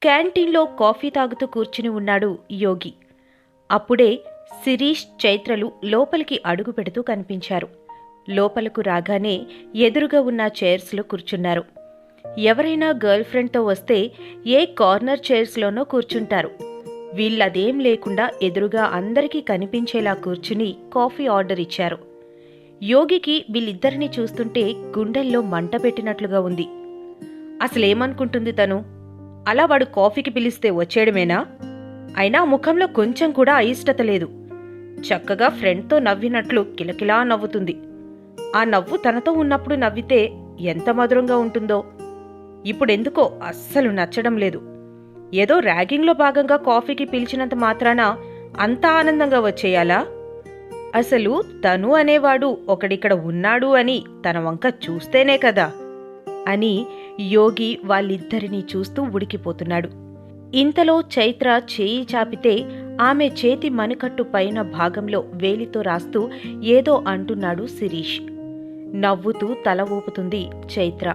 క్యాంటీన్లో కాఫీ తాగుతూ కూర్చుని ఉన్నాడు యోగి. అప్పుడే శిరీష్, చైత్రలు లోపలికి అడుగు పెడుతూ కనిపించారు. లోపలకు రాగానే ఎదురుగా ఉన్న చైర్స్లో కూర్చున్నారు. ఎవరైనా గర్ల్ ఫ్రెండ్తో వస్తే ఏ కార్నర్ చైర్స్లోనో కూర్చుంటారు. వీళ్ళదేం లేకుండా ఎదురుగా అందరికీ కనిపించేలా కూర్చుని కాఫీ ఆర్డర్ ఇచ్చారు. యోగికి వీళ్ళిద్దరినీ చూస్తుంటే గుండెల్లో మంట పెట్టినట్లుగా ఉంది. అసలేమనుకుంటుంది తను? అలా వాడు కాఫీకి పిలిస్తే వచ్చేయడమేనా? అయినా ముఖంలో కొంచెం కూడా అయిష్టత లేదు. చక్కగా ఫ్రెండ్తో నవ్వినట్లు కిలకిలా నవ్వుతుంది. ఆ నవ్వు తనతో ఉన్నప్పుడు నవ్వితే ఎంత మధురంగా ఉంటుందో. ఇప్పుడెందుకో అస్సలు నచ్చడం లేదు. ఏదో ర్యాగింగ్లో భాగంగా కాఫీకి పిలిచినంత మాత్రాన అంత ఆనందంగా వచ్చేయాలా? అసలు తను అనేవాడు ఒకడిక్కడ ఉన్నాడు అని తన వంక చూస్తేనే కదా అని యోగి వాళ్ళిద్దరినీ చూస్తూ ఉడికిపోతున్నాడు. ఇంతలో చైత్ర చేయి చాపితే ఆమె చేతి మణికట్టు పైన భాగంలో వేలితో రాస్తూ ఏదో అంటున్నాడు శిరీష్. నవ్వుతూ తల ఊపుతుంది చైత్ర.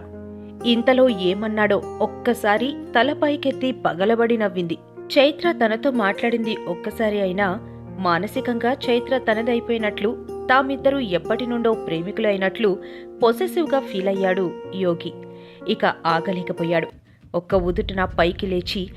ఇంతలో ఏమన్నాడో ఒక్కసారి తలపైకెత్తి పగలబడి నవ్వింది. చైత్ర తనతో మాట్లాడింది ఒక్కసారి అయినా మానసికంగా చైత్ర తనదైపోయినట్లు, తామిద్దరూ ఎప్పటి నుండో ప్రేమికులు అయినట్లు పొసెసివ్గా ఫీల్ అయ్యాడు యోగి. ఇక ఆగలేకపోయాడు. ఒక్క ఉదుటున పైకి లేచి